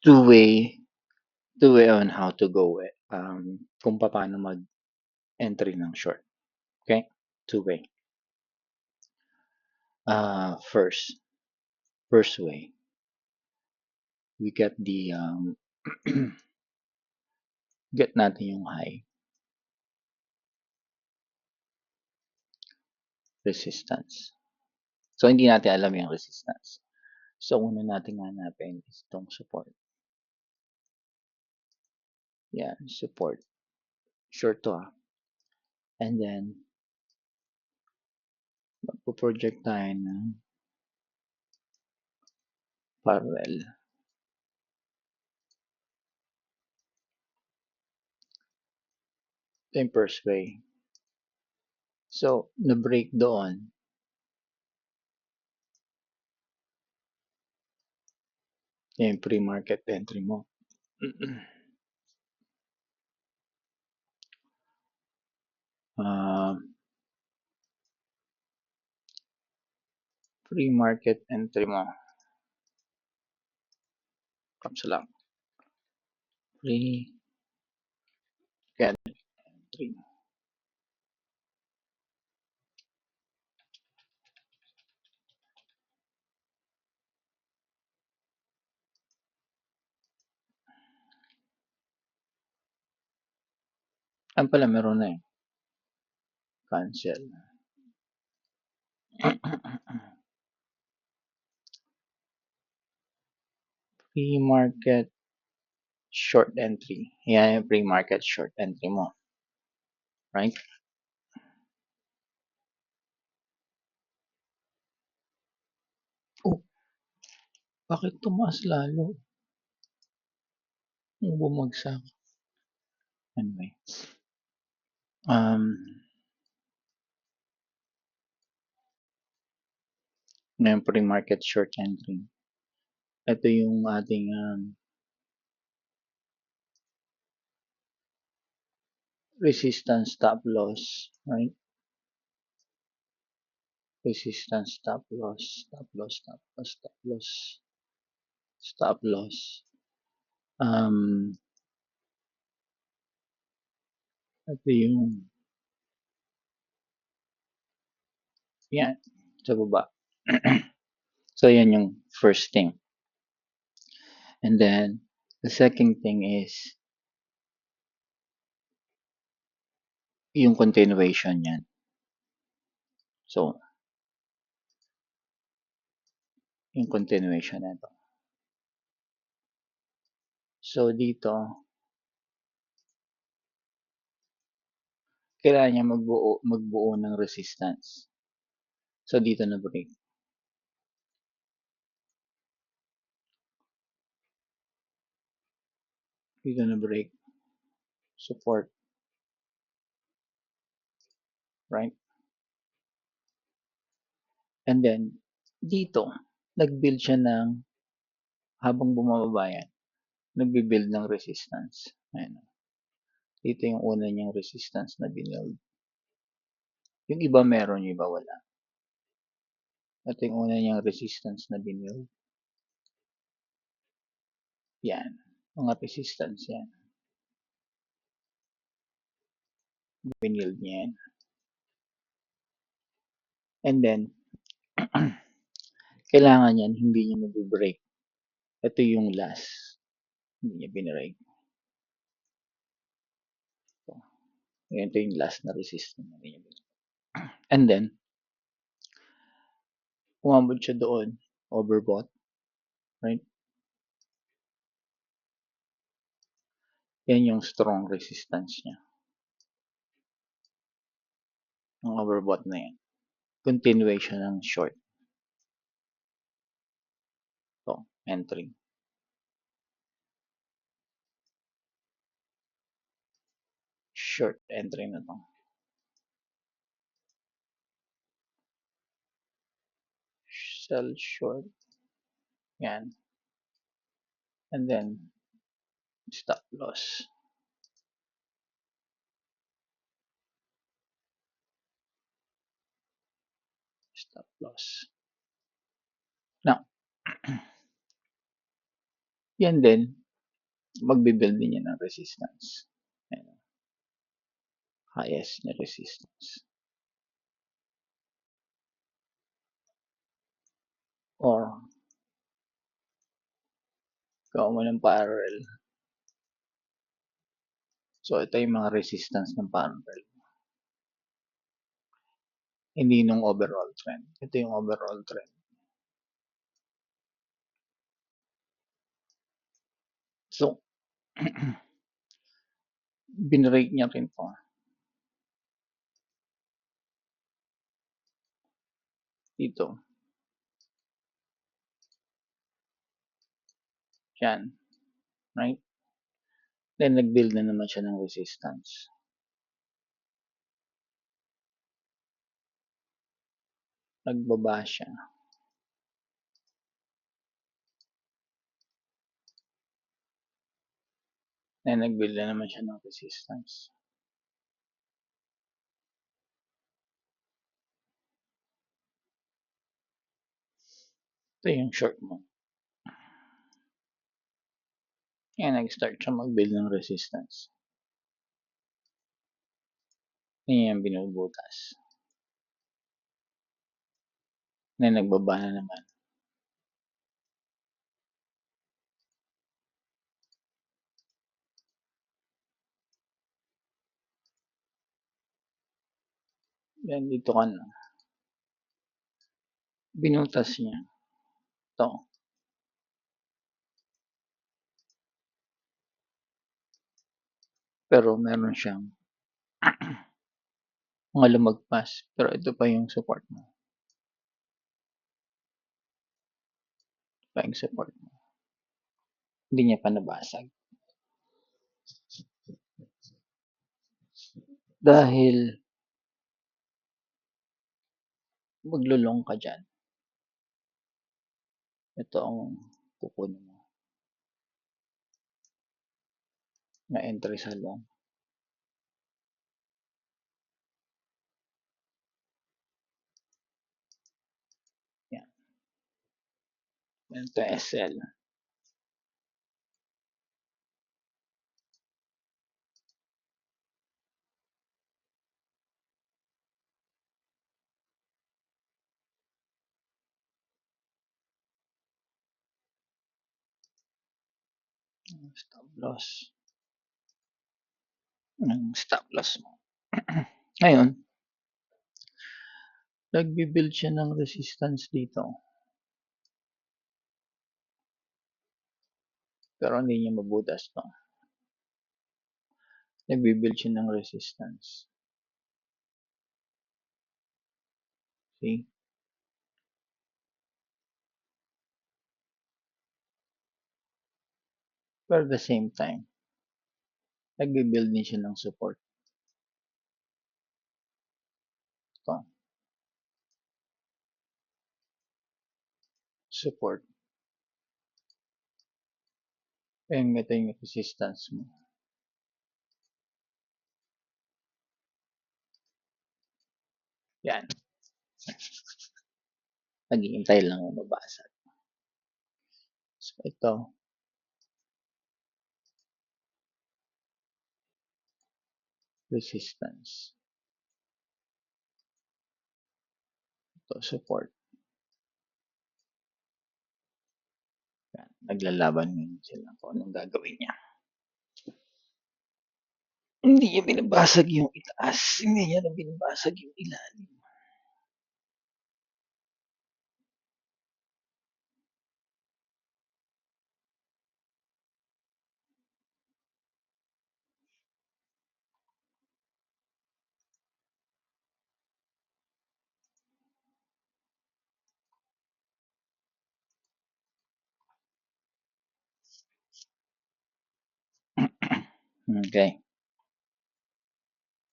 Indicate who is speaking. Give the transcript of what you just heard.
Speaker 1: two-way two-way on how to go kung paano mag-entry ng short. Okay? Two-way. First way, we get the get natin yung high resistance. So, hindi natin alam yung resistance. So, una natin hanapin is itong support. Yan, support. Short to And then, magpo-project tayo ng parallel. Ito yung first way. So, na-break doon. Yan yung pre-market entry mo. Pre-market entry mo. Kapsa lang. Pre-market entry. Ang pala, meron na eh. Cancel. Pre-market short entry. Yan yung pre-market short entry mo. Right? Oh, bakit tumaas lalo? Bumagsak. Anyway. Ngayon pre-market short entry. Ito yung ating resistance stop loss, right? Resistance stop loss, stop loss, stop loss, stop loss, stop loss. Ito yung yan, sa baba. So, yan yung first thing. And then, the second thing is yung continuation yan. So, yung continuation nito. So, dito, kailangan niya magbuo ng resistance. So, dito na break. Dito na break. Support. Right? And then, dito, nag-build siya ng, habang bumababa yan, nagbi-build ng resistance. Ayan. Dito yung una niyang resistance na binuild. Yung iba meron, yung iba wala. Ito yung una niyang resistance na binuild. Yan. Mga resistance yan. Binuild niya yan. And then, kailangan yan, hindi niya mag-break. Ito yung last. Hindi niya binreak. So, ito yung last na resistance. Hindi niya binreak. And then, umabot siya doon. Overbought. Right? Yan yung strong resistance niya. Ang overbought na yan. Continuation ng short. So, entry. Short entry na to. Sell short. Yan. And then, stop loss. Stop loss. Now, yan din, magbi-build din yan ng resistance. Ayan, highest na resistance. Or, gawa mo ng parallel. So, ito yung mga resistance ng parallel. Hindi nung overall trend. Ito yung overall trend. So, binrake niya rin to. Dito. Yan. Right? Then, nag-build na naman siya ng resistance. Nagbaba siya. Then, nag-build na naman siya ng resistance. Ito yung short mo. Yan, nag-start siya mag-build ng resistance. Yan yung binubutas. Then, nagbaba na naman. Then, dito ka na. Binutas niya. Ito. Pero, meron siyang mga lumagpas. Pero, ito pa yung support mo. Ito pa yung support mo. Hindi niya pa nabasag. Dahil, maglulong ka dyan. Ito ang kukunin mo. Na entry sa long. Yan. Ito SL. Stop loss. Stop loss mo. Ngayon, nagbi-build siya ng resistance dito. Pero hindi niya mabutas to. Nagbi-build siya ng resistance. See? Pero at the same time, nagbi-build din siya ng support. Ito. Support. Ayun, ito yung resistance mo. Yan. Naghihintay lang yung mabasag. So, ito. Resistance. Ito, support. Yan. Naglalaban ngayon sila kung anong gagawin niya. Hindi niya binabasag yung itaas. Hindi niya na binabasag yung ilalim. Okay.